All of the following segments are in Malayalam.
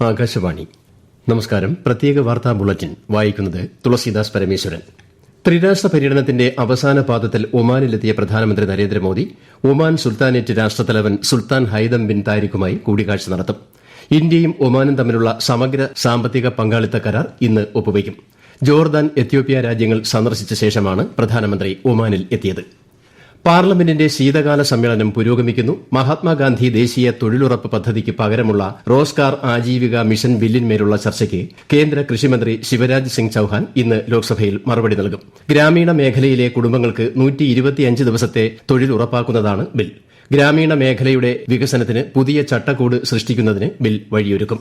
ആകാശവാണി. നമസ്കാരം. പ്രത്യേക വാർത്താ ബുള്ളറ്റിൻ വായിക്കുന്നത് തുളസീദാസ് പരമേശ്വരൻ. ത്രിരാഷ്ട്ര പര്യടനത്തിന്റെ അവസാന പാദത്തിൽ ഒമാനിലെത്തിയ പ്രധാനമന്ത്രി നരേന്ദ്രമോദി ഒമാൻ സുൽത്താനേറ്റ് രാഷ്ട്രത്തലവൻ സുൽത്താൻ ഹൈതം ബിൻ താരിഖുമായി കൂടിക്കാഴ്ച നടത്തും. ഇന്ത്യയും ഒമാനും തമ്മിലുള്ള സമഗ്ര സാമ്പത്തിക പങ്കാളിത്ത കരാർ ഇന്ന് ഒപ്പുവയ്ക്കും. ജോർദാൻ, എത്യോപ്യ രാജ്യങ്ങൾ സന്ദർശിച്ച ശേഷമാണ് പ്രധാനമന്ത്രി ഒമാനിൽ എത്തിയത്. പാർലമെന്റിന്റെ ശീതകാല സമ്മേളനം പുരോഗമിക്കുന്നു. മഹാത്മാഗാന്ധി ദേശീയ തൊഴിലുറപ്പ് പദ്ധതിക്ക് പകരമുള്ള റോസ്ഗാർ ആജീവിക മിഷൻ ബില്ലിന്മേലുള്ള ചർച്ചയ്ക്ക് കേന്ദ്ര കൃഷിമന്ത്രി ശിവരാജ് സിംഗ് ചൌഹാൻ ഇന്ന് ലോക്സഭയിൽ മറുപടി നൽകും. ഗ്രാമീണ മേഖലയിലെ കുടുംബങ്ങൾക്ക് 125 ദിവസത്തെ തൊഴിൽ ഉറപ്പാക്കുന്നതാണ് ബിൽ. ഗ്രാമീണ മേഖലയുടെ വികസനത്തിന് പുതിയ ചട്ടക്കൂട് സൃഷ്ടിക്കുന്നതിന് ബിൽ വഴിയൊരുക്കും.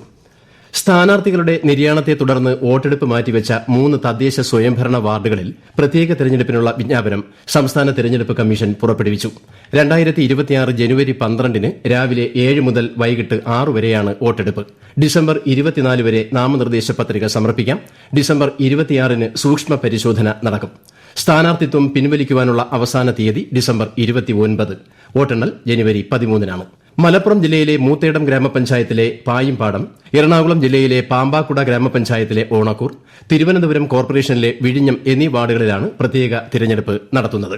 സ്ഥാനാർത്ഥികളുടെ നിര്യാണത്തെ തുടർന്ന് വോട്ടെടുപ്പ് മാറ്റിവെച്ച 3 തദ്ദേശ സ്വയംഭരണ വാർഡുകളിൽ പ്രത്യേക തെരഞ്ഞെടുപ്പിനുള്ള വിജ്ഞാപനം സംസ്ഥാന തെരഞ്ഞെടുപ്പ് കമ്മീഷൻ പുറപ്പെടുവിച്ചു. 2026 ജനുവരി 12 രാവിലെ 7 മുതൽ വൈകിട്ട് 6 വരെയാണ് വോട്ടെടുപ്പ്. ഡിസംബർ 24 വരെ നാമനിർദ്ദേശ പത്രിക സമർപ്പിക്കാം. ഡിസംബർ 26 സൂക്ഷ്മ പരിശോധന നടക്കും. സ്ഥാനാർത്ഥിത്വം പിൻവലിക്കുവാനുള്ള അവസാന തീയതി ഡിസംബർ 29. വോട്ടെണ്ണൽ ജനുവരി 13. മലപ്പുറം ജില്ലയിലെ മൂത്തേടം ഗ്രാമപഞ്ചായത്തിലെ പായിമ്പാടം, എറണാകുളം ജില്ലയിലെ പാമ്പാക്കുട ഗ്രാമപഞ്ചായത്തിലെ ഓണക്കൂർ, തിരുവനന്തപുരം കോർപ്പറേഷനിലെ വിഴിഞ്ഞം എന്നീ വാർഡുകളിലാണ് പ്രത്യേക തിരഞ്ഞെടുപ്പ് നടത്തുന്നത്.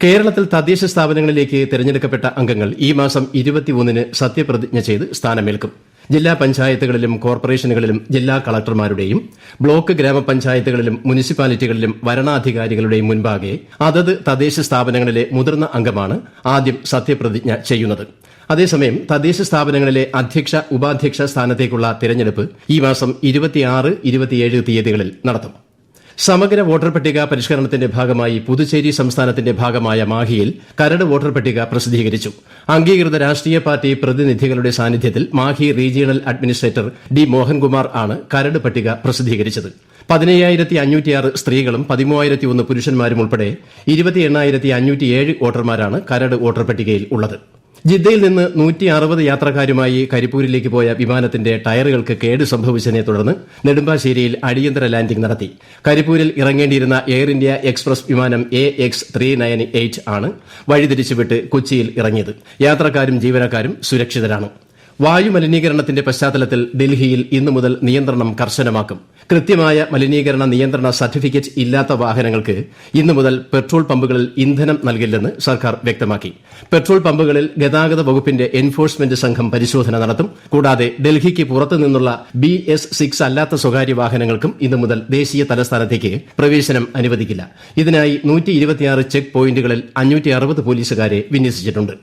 കേരളത്തിൽ തദ്ദേശ സ്ഥാപനങ്ങളിലേക്ക് തിരഞ്ഞെടുക്കപ്പെട്ട അംഗങ്ങൾ ഈ മാസം 21 സത്യപ്രതിജ്ഞ ചെയ്ത് സ്ഥാനമേൽക്കും. ജില്ലാ പഞ്ചായത്തുകളിലും കോർപ്പറേഷനുകളിലും ജില്ലാ കളക്ടർമാരുടെയും ബ്ലോക്ക് ഗ്രാമപഞ്ചായത്തുകളിലും മുനിസിപ്പാലിറ്റികളിലും വരണാധികാരികളുടെയും മുൻപാകെ അതത് തദ്ദേശ സ്ഥാപനങ്ങളിലെ മുതിർന്ന അംഗമാണ് ആദ്യം സത്യപ്രതിജ്ഞ ചെയ്യുന്നത്. അതേസമയം തദ്ദേശ സ്ഥാപനങ്ങളിലെ അധ്യക്ഷ, ഉപാധ്യക്ഷ സ്ഥാനത്തേക്കുള്ള തിരഞ്ഞെടുപ്പ് ഈ മാസം 26, 27 തീയതികളിൽ നടത്തും. സമഗ്ര വോട്ടർ പട്ടിക പരിഷ്കരണത്തിന്റെ ഭാഗമായി പുതുച്ചേരി സംസ്ഥാനത്തിന്റെ ഭാഗമായ മാഹിയിൽ കരട് വോട്ടർ പട്ടിക പ്രസിദ്ധീകരിച്ചു. അംഗീകൃത രാഷ്ട്രീയ പാർട്ടി പ്രതിനിധികളുടെ സാന്നിധ്യത്തിൽ Mahe regional administrator D Mohankumar ആണ് കരട് പട്ടിക പ്രസിദ്ധീകരിച്ചത്. 15,506 സ്ത്രീകളും 13,001 പുരുഷന്മാരും ഉൾപ്പെടെ 28,507 വോട്ടർമാരാണ് കരട് വോട്ടർ പട്ടികയിൽ ഉള്ളത്. ജിദ്ദയിൽ നിന്ന് 160 യാത്രക്കാരുമായി കരിപ്പൂരിലേക്ക് പോയ വിമാനത്തിന്റെ ടയറുകൾക്ക് കേട് സംഭവിച്ചതിനെ തുടർന്ന് നെടുമ്പാശ്ശേരിയിൽ അടിയന്തര ലാൻഡിംഗ് നടത്തി. കരിപ്പൂരിൽ ഇറങ്ങേണ്ടിയിരുന്ന എയർ ഇന്ത്യ എക്സ്പ്രസ് വിമാനം AX398 ആണ് വഴിതിരിച്ചുവിട്ട് കൊച്ചിയിൽ ഇറങ്ങിയത്. യാത്രക്കാരും ജീവനക്കാരും സുരക്ഷിതരാണ്. വായുമലിനീകരണത്തിന്റെ പശ്ചാത്തലത്തിൽ ഡൽഹിയിൽ ഇന്നു മുതൽ നിയന്ത്രണം കർശനമാക്കും. കൃത്യമായ മലിനീകരണ നിയന്ത്രണ സർട്ടിഫിക്കറ്റ് ഇല്ലാത്ത വാഹനങ്ങൾക്ക് ഇന്നു മുതൽ പെട്രോൾ പമ്പുകളിൽ ഇന്ധനം നൽകില്ലെന്ന് സർക്കാർ വ്യക്തമാക്കി. പെട്രോൾ പമ്പുകളിൽ ഗതാഗത വകുപ്പിന്റെ എൻഫോഴ്സ്മെന്റ് സംഘം പരിശോധന നടത്തും. കൂടാതെ ഡൽഹിക്ക് പുറത്തുനിന്നുള്ള BS6 അല്ലാത്ത സ്വകാര്യ വാഹനങ്ങൾക്കും ഇന്നു മുതൽ ദേശീയ തലസ്ഥാനത്തേക്ക് പ്രവേശനം അനുവദിക്കില്ല. ഇതിനായി 126 ചെക്ക് പോയിന്റുകളിൽ 560 പോലീസുകാരെ വിന്യസിച്ചിട്ടുണ്ട്.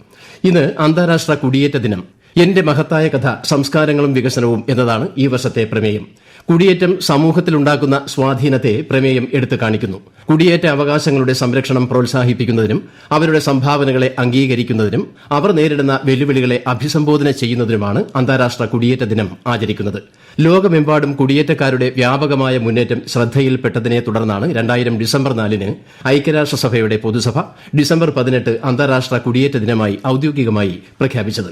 ഇന്ന് അന്താരാഷ്ട്ര കുടിയേറ്റ ദിനം. എന്റെ മഹത്തായ കഥ, സംസ്കാരങ്ങളും വികസനവും എന്നതാണ് ഈ വർഷത്തെ പ്രമേയം. കുടിയേറ്റം സമൂഹത്തിലുണ്ടാക്കുന്ന സ്വാധീനത്തെ പ്രമേയം എടുത്തു കാണിക്കുന്നു. കുടിയേറ്റ അവകാശങ്ങളുടെ സംരക്ഷണം പ്രോത്സാഹിപ്പിക്കുന്നതിനും അവരുടെ സംഭാവനകളെ അംഗീകരിക്കുന്നതിനും അവർ നേരിടുന്ന വെല്ലുവിളികളെ അഭിസംബോധന ചെയ്യുന്നതിനുമാണ് അന്താരാഷ്ട്ര കുടിയേറ്റ ദിനം ആചരിക്കുന്നത്. ലോകമെമ്പാടും കുടിയേറ്റക്കാരുടെ വ്യാപകമായ മുന്നേറ്റം ശ്രദ്ധയിൽപ്പെട്ടതിനെ തുടർന്നാണ് 2000 ഡിസംബർ 4 ഐക്യരാഷ്ട്രസഭയുടെ പൊതുസഭ ഡിസംബർ 18 അന്താരാഷ്ട്ര കുടിയേറ്റ ദിനമായി ഔദ്യോഗികമായി പ്രഖ്യാപിച്ചത്.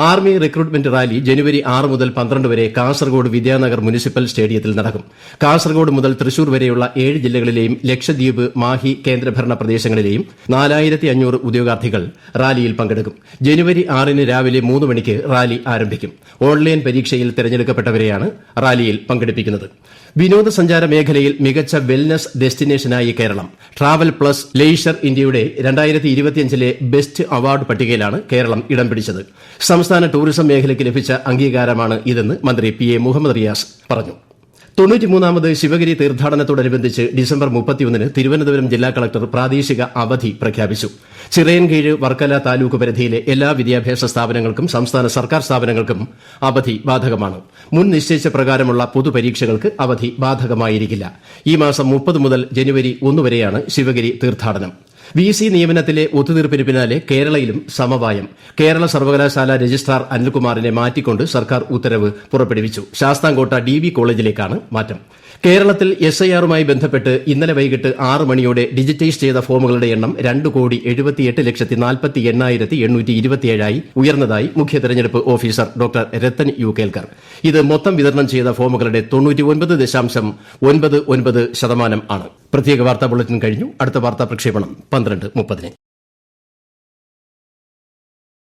ആർമി റിക്രൂട്ട്മെന്റ് റാലി ജനുവരി 6 മുതൽ 12 വരെ കാസർഗോഡ് വിദ്യാനഗർ മുനിസിപ്പൽ സ്റ്റേഡിയത്തിൽ നടക്കും. കാസർഗോഡ് മുതൽ തൃശൂർ വരെയുള്ള 7 ജില്ലകളിലെയും ലക്ഷദ്വീപ്, മാഹി കേന്ദ്രഭരണ പ്രദേശങ്ങളിലെയും 4500 ഉദ്യോഗാർത്ഥികൾ റാലിയിൽ പങ്കെടുക്കും. ജനുവരി 6 രാവിലെ 3 മണിക്ക് റാലി ആരംഭിക്കും. ഓൺലൈൻ പരീക്ഷയിൽ തെരഞ്ഞെടുക്കപ്പെട്ടവരെയാണ് റാലിയിൽ പങ്കെടുപ്പിക്കുന്നത്. വിനോദസഞ്ചാര മേഖലയിൽ മികച്ച വെൽനസ് ഡെസ്റ്റിനേഷനായി കേരളം. ട്രാവൽ പ്ലസ് ലെയ്ഷർ ഇന്ത്യയുടെ 2025 ബെസ്റ്റ് അവാർഡ് പട്ടികയിലാണ് കേരളം ഇടം പിടിച്ചത്. സംസ്ഥാന ടൂറിസം മേഖലയ്ക്ക് ലഭിച്ച അംഗീകാരമാണ് ഇതെന്ന് മന്ത്രി PA മുഹമ്മദ് റിയാസ് പറഞ്ഞു. 93ാമത് ശിവഗിരി തീർത്ഥാടനത്തോടനുബന്ധിച്ച് ഡിസംബർ 31 തിരുവനന്തപുരം ജില്ലാ കളക്ടർ പ്രാദേശിക അവധി പ്രഖ്യാപിച്ചു. ചിറയൻകീഴ്, വർക്കല താലൂക്ക് പരിധിയിലെ എല്ലാ വിദ്യാഭ്യാസ സ്ഥാപനങ്ങൾക്കും സംസ്ഥാന സർക്കാർ സ്ഥാപനങ്ങൾക്കും അവധി ബാധകമാണ്. മുൻ നിശ്ചയിച്ച പ്രകാരമുള്ള പൊതുപരീക്ഷകൾക്ക് അവധി ബാധകമായിരിക്കില്ല. ഈ മാസം 30 മുതൽ ജനുവരി 1 വരെയാണ് ശിവഗിരി തീർത്ഥാടനം. VC നിയമനത്തിലെ ഒത്തുതീർപ്പിന് പിന്നാലെ കേരളയിലും സമവായം. കേരള സർവകലാശാല രജിസ്ട്രാർ അനിൽകുമാറിനെ മാറ്റിക്കൊണ്ട് സർക്കാർ ഉത്തരവ് പുറപ്പെടുവിച്ചു. ശാസ്താംകോട്ട DB കോളേജിലേക്കാണ് മാറ്റം. കേരളത്തിൽ SIR-മായി ബന്ധപ്പെട്ട് ഇന്നലെ വൈകിട്ട് 6 മണിയോടെ ഡിജിറ്റൈസ് ചെയ്ത ഫോമുകളുടെ എണ്ണം 2,78,48,827 ഉയർന്നതായി മുഖ്യ തെരഞ്ഞെടുപ്പ് officer doctor Rathan U Kelkar. ഇത് മൊത്തം വിതരണം ചെയ്ത ഫോമുകളുടെ 99.99% ആണ്. പ്രത്യേക വാർത്താ ബുള്ളറ്റിൻ കഴിഞ്ഞു. അടുത്ത വാർത്താ പ്രക്ഷേപണം 12:30.